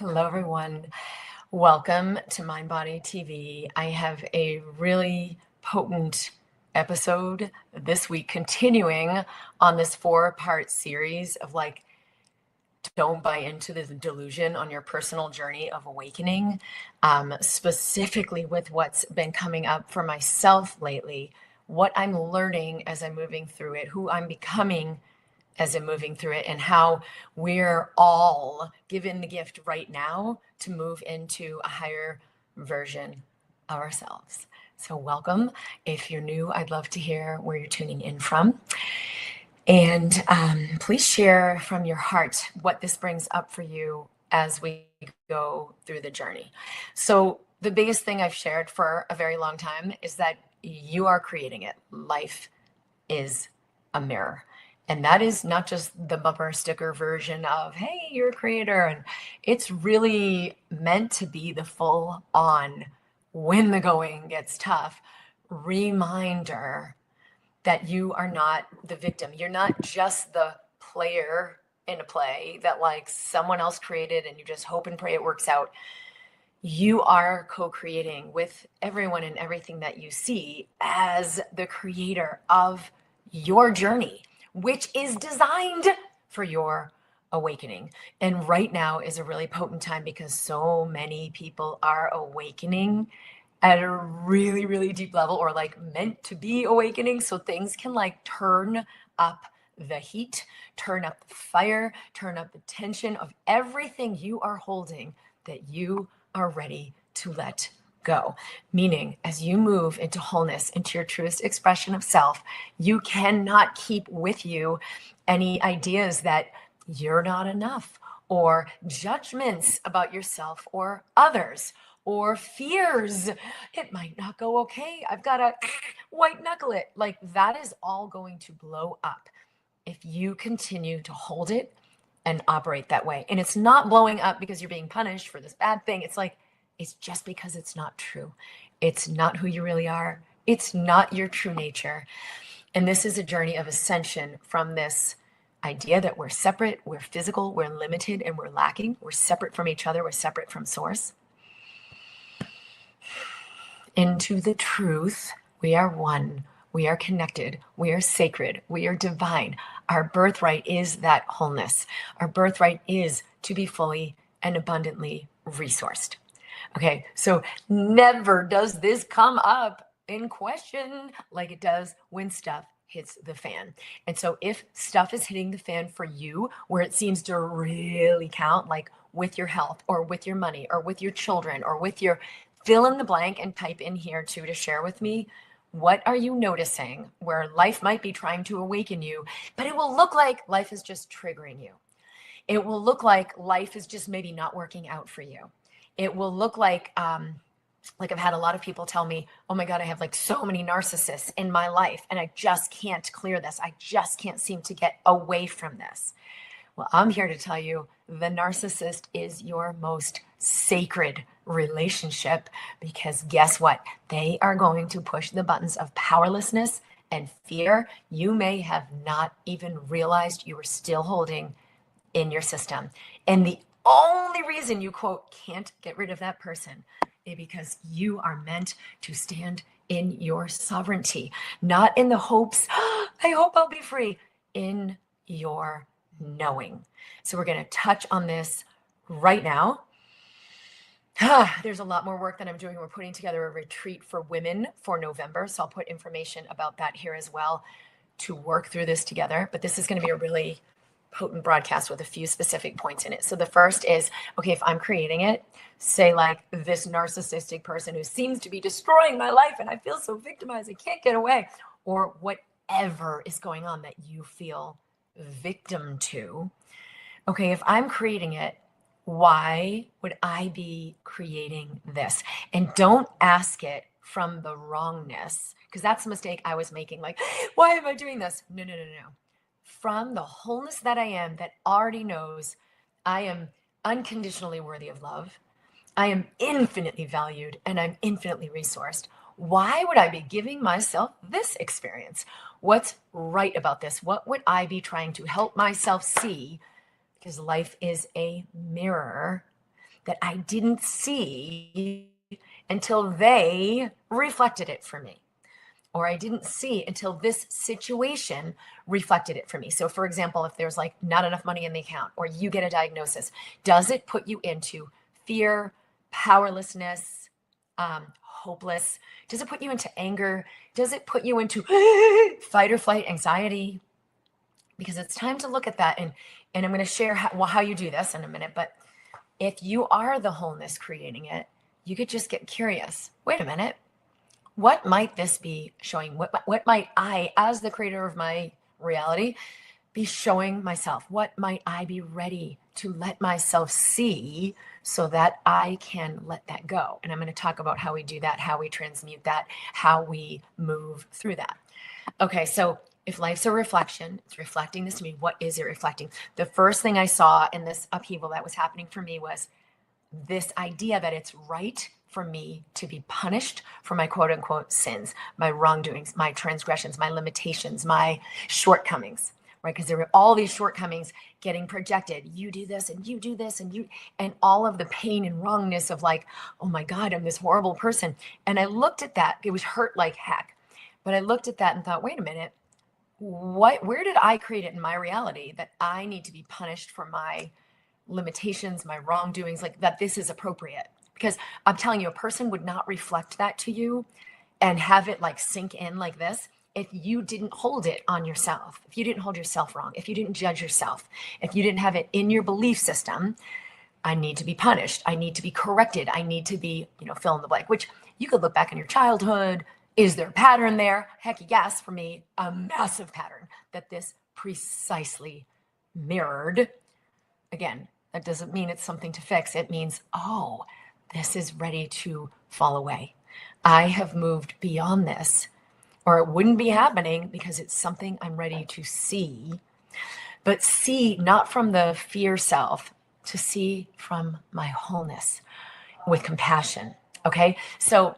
Hello, everyone. Welcome to MindBody TV. I have a really potent episode this week, continuing on this 4-part series of don't buy into this delusion on your personal journey of awakening, specifically with what's been coming up for myself lately, what I'm learning as I'm moving through it, who I'm becoming as I'm moving through it, and how we're all given the gift right now to move into a higher version of ourselves. So welcome. If you're new, I'd love to hear where you're tuning in from. And please share from your heart what this brings up for you as we go through the journey. So the biggest thing I've shared for a very long time is that you are creating it. Life is a mirror. And that is not just the bumper sticker version of, hey, you're a creator. And it's really meant to be the full on, when the going gets tough, reminder that you are not the victim. You're not just the player in a play that someone else created and you just hope and pray it works out. You are co-creating with everyone and everything that you see as the creator of your journey, which is designed for your awakening. And right now is a really potent time because so many people are awakening at a really, really deep level, or meant to be awakening. So things can turn up the heat, turn up the fire, turn up the tension of everything you are holding that you are ready to let go. Meaning, as you move into wholeness, into your truest expression of self, you cannot keep with you any ideas that you're not enough, or judgments about yourself or others, or fears. It might not go okay. I've got to white knuckle it. That is all going to blow up if you continue to hold it and operate that way. And it's not blowing up because you're being punished for this bad thing. It's just because it's not true. It's not who you really are. It's not your true nature. And this is a journey of ascension from this idea that we're separate, we're physical, we're limited, and we're lacking. We're separate from each other. We're separate from source. Into the truth, we are one. We are connected. We are sacred. We are divine. Our birthright is that wholeness. Our birthright is to be fully and abundantly resourced. Okay, so never does this come up in question like it does when stuff hits the fan. And so if stuff is hitting the fan for you, where it seems to really count, with your health or with your money or with your children or with your fill in the blank, and type in here too to share with me, what are you noticing where life might be trying to awaken you, but it will look like life is just triggering you. It will look like life is just maybe not working out for you. It will look like I've had a lot of people tell me, oh my God, I have so many narcissists in my life and I just can't clear this. I just can't seem to get away from this. Well, I'm here to tell you the narcissist is your most sacred relationship, because guess what? They are going to push the buttons of powerlessness and fear you may have not even realized you were still holding in your system. And the only reason you, quote, can't get rid of that person is because you are meant to stand in your sovereignty, not in the hopes, oh, I hope I'll be free, in your knowing. So we're going to touch on this right now. There's a lot more work that I'm doing. We're putting together a retreat for women for November. So I'll put information about that here as well to work through this together. But this is going to be a really potent broadcast with a few specific points in it. So the first is, okay, if I'm creating it, say this narcissistic person who seems to be destroying my life and I feel so victimized, I can't get away, or whatever is going on that you feel victim to. Okay, if I'm creating it, why would I be creating this? And don't ask it from the wrongness, because that's the mistake I was making. Why am I doing this? No. From the wholeness that I am, that already knows I am unconditionally worthy of love. I am infinitely valued and I'm infinitely resourced. Why would I be giving myself this experience? What's right about this? What would I be trying to help myself see? Because life is a mirror that I didn't see until they reflected it for me, or I didn't see until this situation reflected it for me. So for example, if there's like not enough money in the account, or you get a diagnosis, does it put you into fear, powerlessness, hopeless? Does it put you into anger? Does it put you into fight or flight anxiety? Because it's time to look at that. And I'm going to share how you do this in a minute. But if you are the wholeness creating it, you could just get curious. Wait a minute. What might this be showing? What might I, as the creator of my reality, be showing myself? What might I be ready to let myself see so that I can let that go? And I'm going to talk about how we do that, how we transmute that, how we move through that. Okay, so if life's a reflection, it's reflecting this to me. What is it reflecting? The first thing I saw in this upheaval that was happening for me was this idea that it's right for me to be punished for my quote unquote sins, my wrongdoings, my transgressions, my limitations, my shortcomings, right? Because there were all these shortcomings getting projected. You do this and you do this and all of the pain and wrongness of like, oh my God, I'm this horrible person. And I looked at that. It was hurt like heck. But I looked at that and thought, wait a minute, where did I create it in my reality that I need to be punished for my limitations, my wrongdoings, like that this is appropriate? Because I'm telling you, a person would not reflect that to you and have it like sink in like this if you didn't hold it on yourself, if you didn't hold yourself wrong, if you didn't judge yourself, if you didn't have it in your belief system. I need to be punished. I need to be corrected. I need to be, fill in the blank, which you could look back in your childhood. Is there a pattern there? Heck yes, for me, a massive pattern that this precisely mirrored. Again, that doesn't mean it's something to fix. It means, oh, this is ready to fall away. I have moved beyond this, or it wouldn't be happening because it's something I'm ready to see, but see not from the fear self, to see from my wholeness with compassion. Okay, so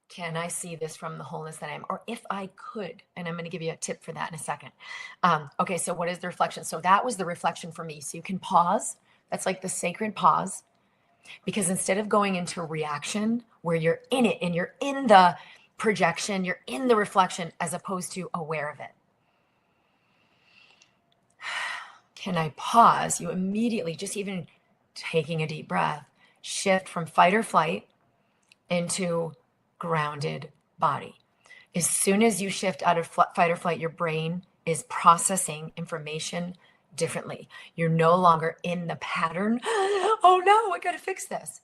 can I see this from the wholeness that I am? Or if I could, and I'm going to give you a tip for that in a second. Okay, so what is the reflection? So that was the reflection for me. So you can pause. That's like the sacred pause. Because instead of going into reaction where you're in it and you're in the projection, you're in the reflection as opposed to aware of it. Can I pause? You immediately, just even taking a deep breath, shift from fight or flight into grounded body. As soon as you shift out of fight or flight, your brain is processing information differently. You're no longer in the pattern. Oh no, I got to fix this.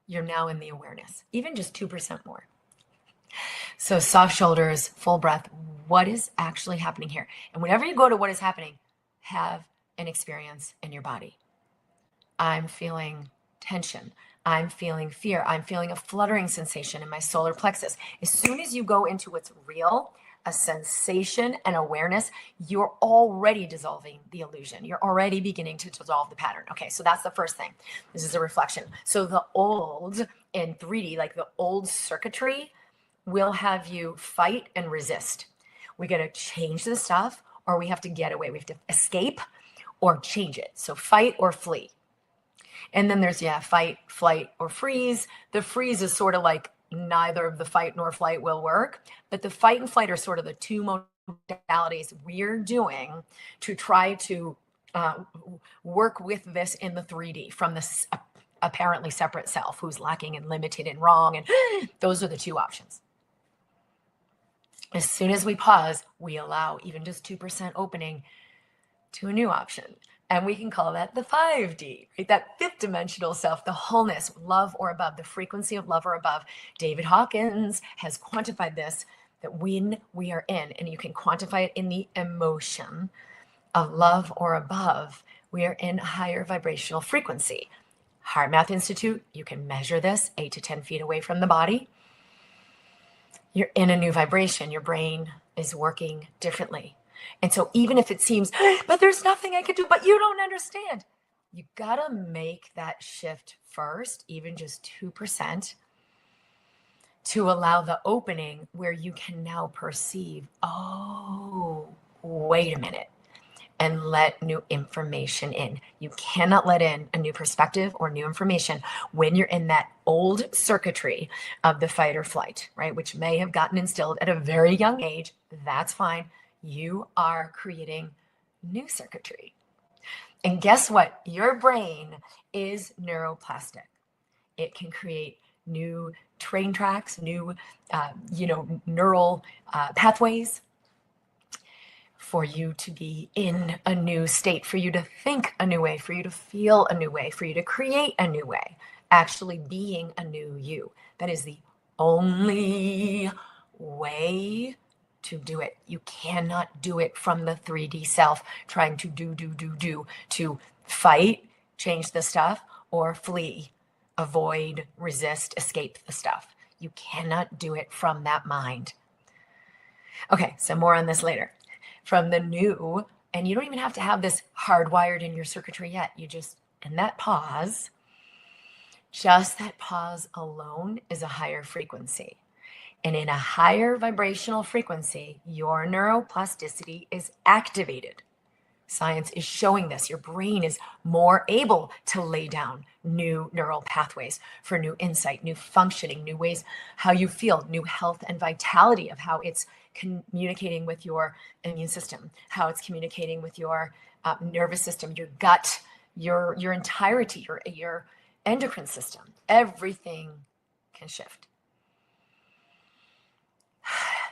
You're now in the awareness, even just 2% more. So soft shoulders, full breath. What is actually happening here? And whenever you go to what is happening, have an experience in your body. I'm feeling tension. I'm feeling fear. I'm feeling a fluttering sensation in my solar plexus. As soon as you go into what's real, a sensation and awareness, you're already dissolving the illusion. You're already beginning to dissolve the pattern. Okay, so that's the first thing. This is a reflection. So the old in 3D, like the old circuitry, will have you fight and resist. We got to change the stuff, or we have to get away. We have to escape or change it. So fight or flee. And then there's, fight, flight, or freeze. The freeze is sort of like neither of the fight nor flight will work. But the fight and flight are sort of the two modalities we're doing to try to work with this in the 3D from this apparently separate self who's lacking and limited and wrong. And those are the two options. As soon as we pause, we allow even just 2% opening to a new option. And we can call that the 5D, right? That fifth dimensional self, the wholeness, love or above, the frequency of love or above. David Hawkins has quantified this, that when we are in, and you can quantify it in the emotion of love or above, we are in a higher vibrational frequency. Heart Math Institute, you can measure this 8 to 10 feet away from the body. You're in a new vibration. Your brain is working differently. And so even if it seems, but there's nothing I can do, but you don't understand, you got to make that shift first, even just 2%, to allow the opening where you can now perceive, oh, wait a minute. and let new information in. You cannot let in a new perspective or new information when you're in that old circuitry of the fight or flight, right? Which may have gotten instilled at a very young age. That's fine. You are creating new circuitry. And guess what? Your brain is neuroplastic. It can create new train tracks, new, neural pathways for you to be in a new state, for you to think a new way, for you to feel a new way, for you to create a new way, actually being a new you. That is the only way to do it. You cannot do it from the 3D self, trying to do, to fight, change the stuff, or flee, avoid, resist, escape the stuff. You cannot do it from that mind. Okay, so more on this later. From the new, and you don't even have to have this hardwired in your circuitry yet. You just, in that pause, just that pause alone is a higher frequency. And in a higher vibrational frequency, your neuroplasticity is activated. Science is showing this. Your brain is more able to lay down new neural pathways for new insight, new functioning, new ways how you feel, new health and vitality of how it's communicating with your immune system, how it's communicating with your nervous system, your gut, your entirety, your endocrine system. Everything can shift.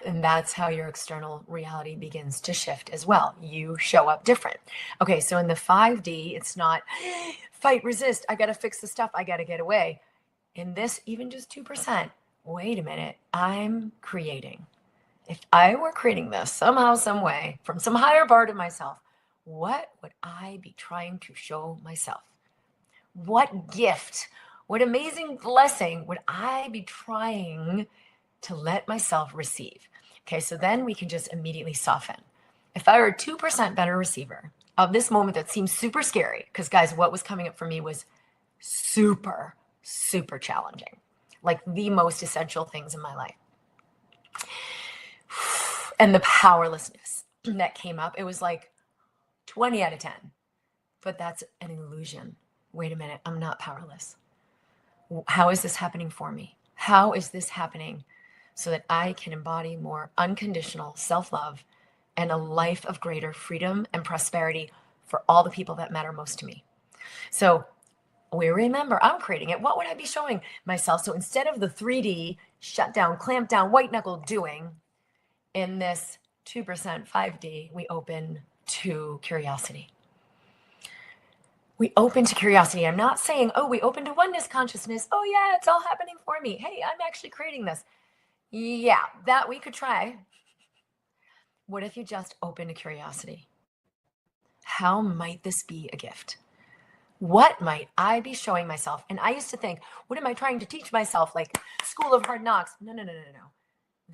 And that's how your external reality begins to shift as well. You show up different. Okay, so in the 5D, it's not fight, resist, I got to fix the stuff, I got to get away. In this, even just 2%, wait a minute, I'm creating. If I were creating this somehow, some way, from some higher part of myself, what would I be trying to show myself? What gift, what amazing blessing would I be trying to let myself receive? Okay, so then we can just immediately soften. If I were a 2% better receiver of this moment that seems super scary, because guys, what was coming up for me was super, super challenging, like the most essential things in my life. And the powerlessness that came up, it was like 20 out of 10, but that's an illusion. Wait a minute, I'm not powerless. How is this happening for me? How is this happening so that I can embody more unconditional self-love and a life of greater freedom and prosperity for all the people that matter most to me? So we remember I'm creating it. What would I be showing myself? So instead of the 3D shut down, clamp down, white knuckle doing, in this 2% 5D, we open to curiosity. We open to curiosity. I'm not saying, oh, we open to oneness consciousness. Oh yeah, it's all happening for me. Hey, I'm actually creating this. Yeah, that we could try. What if you just open to curiosity? How might this be a gift? What might I be showing myself? And I used to think, what am I trying to teach myself? Like School of Hard Knocks. No.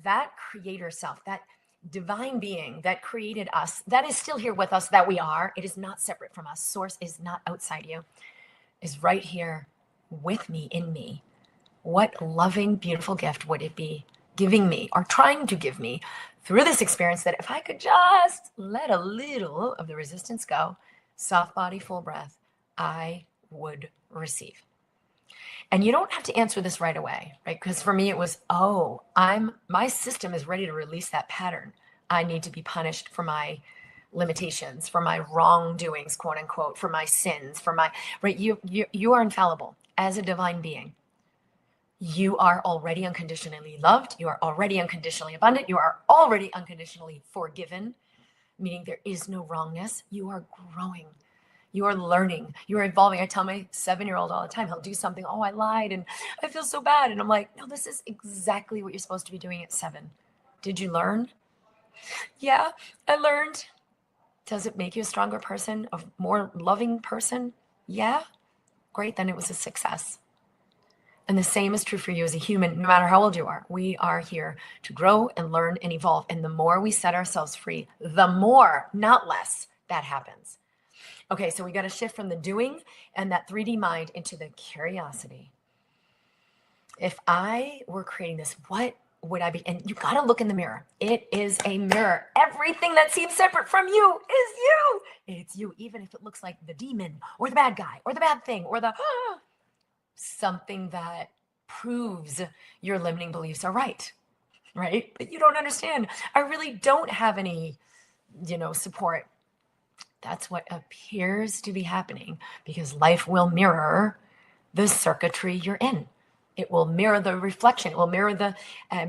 That creator self, that divine being that created us, that is still here with us, that we are. It is not separate from us. Source is not outside you, is right here with me, in me. What loving, beautiful gift would it be giving me or trying to give me through this experience that if I could just let a little of the resistance go, soft body, full breath, I would receive. And you don't have to answer this right away, right? Because for me, it was, my system is ready to release that pattern. I need to be punished for my limitations, for my wrongdoings, quote unquote, for my sins, right? You are infallible as a divine being. You are already unconditionally loved. You are already unconditionally abundant. You are already unconditionally forgiven, meaning there is no wrongness. You are growing. You are learning. You are evolving. I tell my 7-year-old all the time, he'll do something. Oh, I lied and I feel so bad. And I'm like, no, this is exactly what you're supposed to be doing at 7. Did you learn? Yeah, I learned. Does it make you a stronger person, a more loving person? Yeah. Great. Then it was a success. And the same is true for you as a human, no matter how old you are. We are here to grow and learn and evolve. And the more we set ourselves free, the more, not less, that happens. Okay, so we got to shift from the doing and that 3D mind into the curiosity. If I were creating this, what would I be? And you got to look in the mirror. It is a mirror. Everything that seems separate from you is you. It's you, even if it looks like the demon or the bad guy or the bad thing or the something that proves your limiting beliefs are right. But you don't understand. I really don't have any, support. That's what appears to be happening because life will mirror the circuitry you're in. It will mirror the reflection. It will mirror the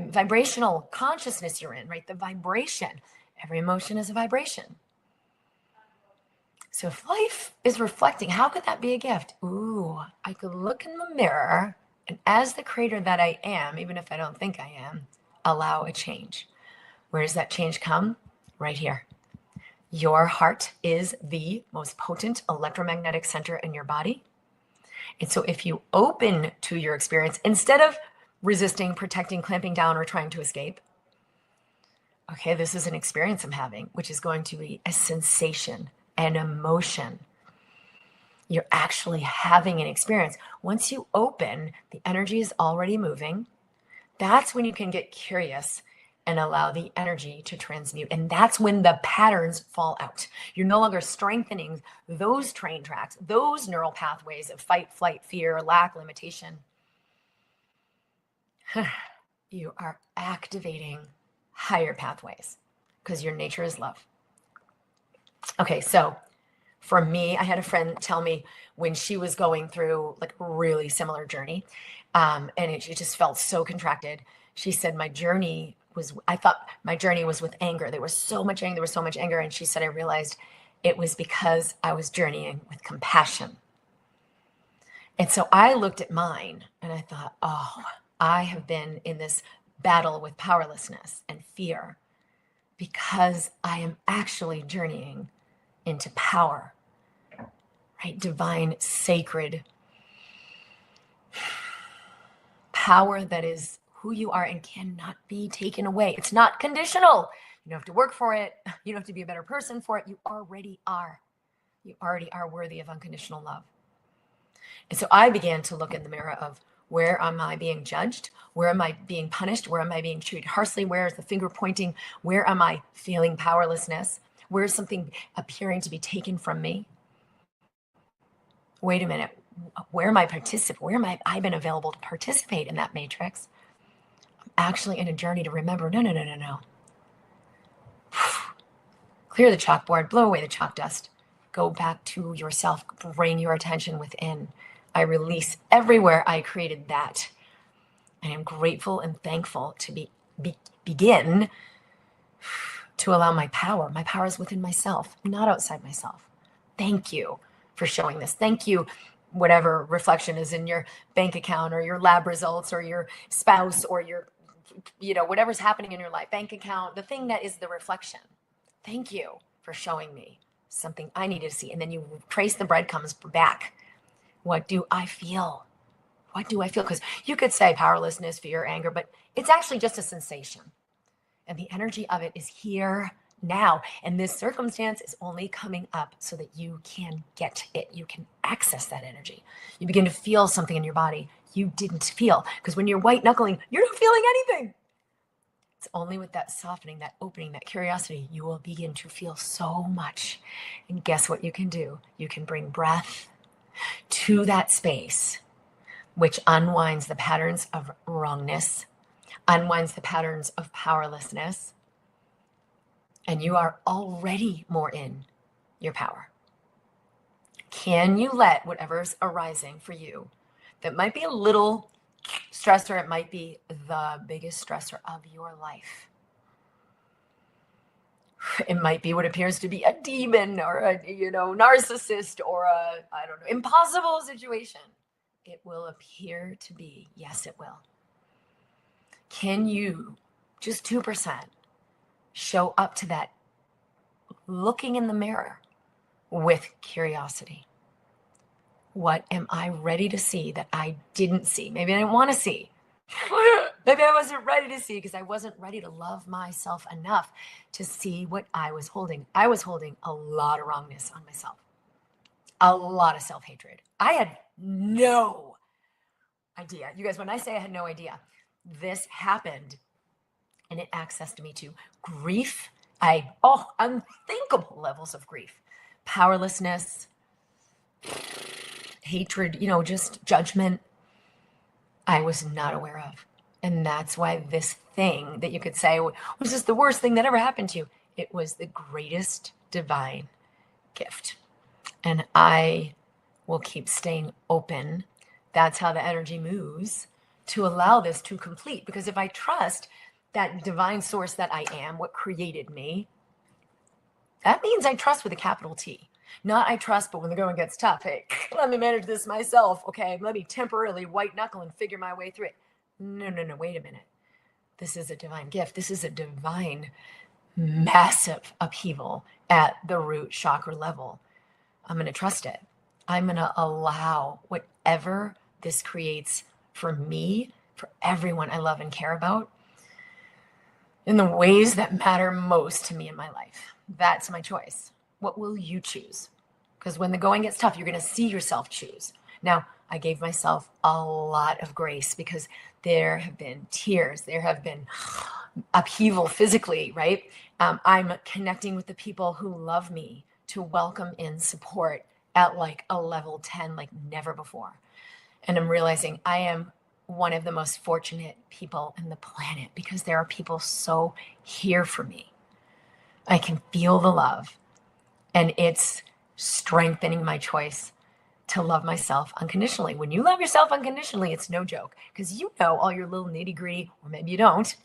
vibrational consciousness you're in, right? The vibration. Every emotion is a vibration. So if life is reflecting, how could that be a gift? Ooh, I could look in the mirror and as the creator that I am, even if I don't think I am, allow a change. Where does that change come? Right here. Your heart is the most potent electromagnetic center in your body. And so if you open to your experience, instead of resisting, protecting, clamping down, or trying to escape, okay, this is an experience I'm having, which is going to be a sensation, an emotion. You're actually having an experience. Once you open, the energy is already moving. That's when you can get curious and allow the energy to transmute. And that's when the patterns fall out. You're no longer strengthening those train tracks, those neural pathways of fight, flight, fear, lack, limitation. You are activating higher pathways because your nature is love. Okay, so for me, I had a friend tell me when she was going through like a really similar journey, and it just felt so contracted. She said, I thought my journey was with anger. There was so much anger. And she said, I realized it was because I was journeying with compassion. And so I looked at mine and I thought, oh, I have been in this battle with powerlessness and fear because I am actually journeying into power, right? Divine, sacred power that is who you are and cannot be taken away. It's not conditional. You don't have to work for it. You don't have to be a better person for it. You already are. You already are worthy of unconditional love. And so I began to look in the mirror of where am I being judged? Where am I being punished? Where am I being treated harshly? Where is the finger pointing? Where am I feeling powerlessness? Where is something appearing to be taken from me? Wait a minute. Where am I participating? Where am I been available to participate in that matrix? I'm actually in a journey to remember, no. Clear the chalkboard, blow away the chalk dust. Go back to yourself, bring your attention within. I release everywhere I created that. I am grateful and thankful to begin to allow my power. My power is within myself, not outside myself. Thank you for showing this. Thank you, whatever reflection is in your bank account or your lab results or your spouse or your, whatever's happening in your life, bank account, the thing that is the reflection. Thank you for showing me something I needed to see. And then you trace the breadcrumbs back. What do I feel? What do I feel? Because you could say powerlessness, fear, anger, but it's actually just a sensation. And the energy of it is here now. And this circumstance is only coming up so that you can get it. You can access that energy. You begin to feel something in your body you didn't feel. Because when you're white knuckling, you're not feeling anything. It's only with that softening, that opening, that curiosity, you will begin to feel so much. And guess what you can do? You can bring breath to that space, which unwinds the patterns of wrongness, unwinds the patterns of powerlessness, and you are already more in your power. Can you let whatever's arising for you that might be a little stressor, it might be the biggest stressor of your life. It might be what appears to be a demon or a, narcissist or a, impossible situation. It will appear to be, yes, it will. Can you, just 2%, show up to that looking in the mirror with curiosity? What am I ready to see that I didn't see? Maybe I didn't want to see. Maybe I wasn't ready to see because I wasn't ready to love myself enough to see what I was holding. I was holding a lot of wrongness on myself, a lot of self-hatred. I had no idea. You guys, when I say I had no idea, this happened and it accessed me to grief. Unthinkable levels of grief, powerlessness, hatred, just judgment I was not aware of. And that's why this thing that you could say was just the worst thing that ever happened to you, it was the greatest divine gift. And I will keep staying open. That's how the energy moves, to allow this to complete. Because if I trust that divine source that I am, what created me, that means I trust with a capital T. Not I trust, but when the going gets tough, hey, let me manage this myself. Okay, let me temporarily white knuckle and figure my way through it. No, wait a minute. This is a divine gift. This is a divine, massive upheaval at the root chakra level. I'm going to trust it. I'm going to allow whatever this creates for me, for everyone I love and care about, in the ways that matter most to me in my life. That's my choice. What will you choose? Because when the going gets tough, you're going to see yourself choose. Now, I gave myself a lot of grace because there have been tears. There have been upheaval physically, right? I'm connecting with the people who love me to welcome in support at like a level 10, like never before. And I'm realizing I am one of the most fortunate people in the planet because there are people so here for me. I can feel the love, and it's strengthening my choice to love myself unconditionally. When you love yourself unconditionally, it's no joke, because you know all your little nitty gritty, or maybe you don't,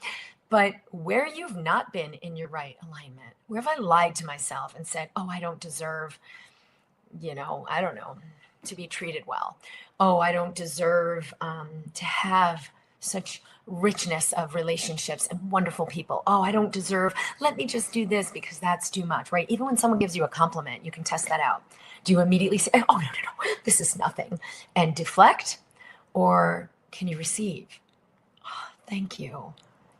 but where you've not been in your right alignment, where have I lied to myself and said, oh, I don't deserve, I don't know, to be treated well. Oh, I don't deserve to have such richness of relationships and wonderful people. Oh, I don't deserve, let me just do this because that's too much, right? Even when someone gives you a compliment, you can test that out. Do you immediately say, oh, no, this is nothing, and deflect? Or can you receive? Oh, thank you.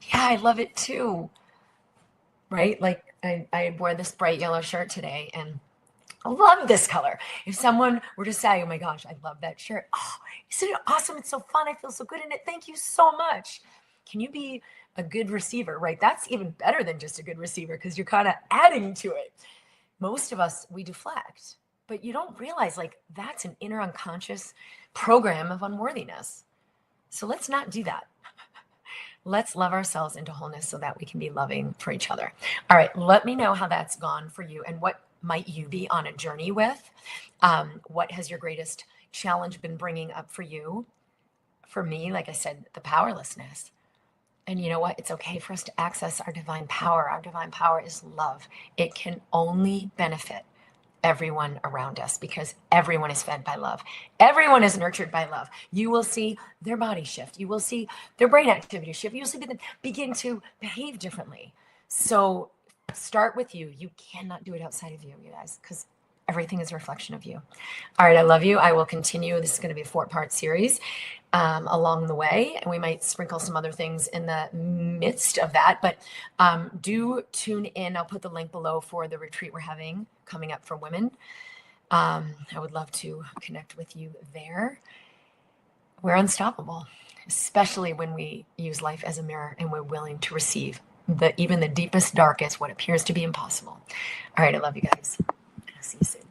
Yeah, I love it too. Right? Like I wore this bright yellow shirt today, and I love this color. If someone were to say, oh my gosh, I love that shirt. Oh, isn't it awesome? It's so fun. I feel so good in it. Thank you so much. Can you be a good receiver, right? That's even better than just a good receiver, because you're kind of adding to it. Most of us, we deflect, but you don't realize like that's an inner unconscious program of unworthiness. So let's not do that. Let's love ourselves into wholeness so that we can be loving for each other. All right, let me know how that's gone for you, and what might you be on a journey with? What has your greatest challenge been bringing up for you? For me, like I said, the powerlessness. And you know what? It's okay for us to access our divine power. Our divine power is love. It can only benefit everyone around us, because everyone is fed by love. Everyone is nurtured by love. You will see their body shift. You will see their brain activity shift. You'll see them begin to behave differently. So start with you. You cannot do it outside of you, you guys, because everything is a reflection of you. All right, I love you. I will continue. This is going to be a 4-part series along the way, and we might sprinkle some other things in the midst of that. But do tune in. I'll put the link below for the retreat we're having coming up for women. I would love to connect with you there. We're unstoppable, especially when we use life as a mirror and we're willing to receive even the deepest, darkest, what appears to be impossible. All right, I love you guys. I'll see you soon.